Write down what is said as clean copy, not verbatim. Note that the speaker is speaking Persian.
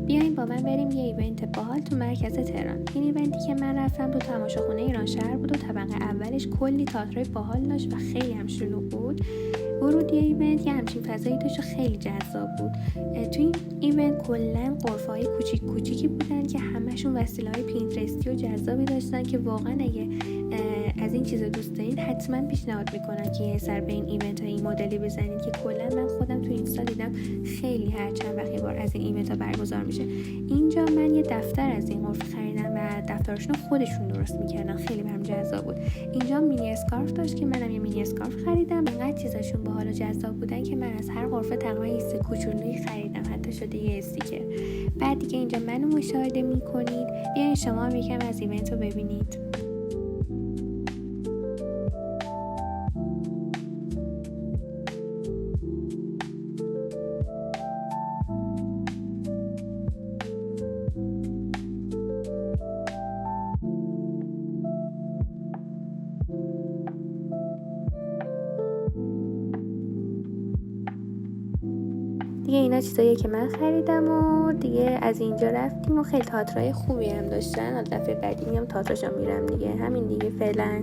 بیاین با من بریم یه ایونت باحال تو مرکز تهران. این ایونتی که من رفتم تو تماشاخونه ایران شهر بود و طبقه اولش کلی تئاترای باحال داشت و خیلی هم شلوغ بود. ورودی ایونت یه همچین فضایی داشت و خیلی جذاب بود. تو این ایونت کلا غرفه‌های کوچیکی بودن که همشون وسیله‌های پینترستی و جذابی داشتن که واقعا اگه از این چیزا دوست دارین حتما پیشنهاد میکنم که یه سر به این ایونت ها این مدلی بزنید که کلا من خودم تو اینستا دیدم خیلی هر چند وقت بار از این ایونت ها برگزار میشه. اینجا من یه دفتر از این غرفه خریدم و دفترشون خودشون درست میکردن، خیلی برام جذاب بود. اینجا مینی اسکارف داشت که منم یه مینی اسکارف خریدم. انقدر چیزاشون باحال و جذاب بودن که من از هر غرفه تقریبا یه حس کوچولویی خریدم، حتی شده یه استیکر. بعد دیگه اینجا منو مشاهده میکنید، بیاین شما هم یکم از ایونت رو ببینید. دیگه اینا چیزاییه که من خریدم و دیگه از اینجا رفتیم و خیلی تئاترای خوبی هم داشتن. دفعه بعدی میام تئاترشو میرم دیگه. همین دیگه فعلا.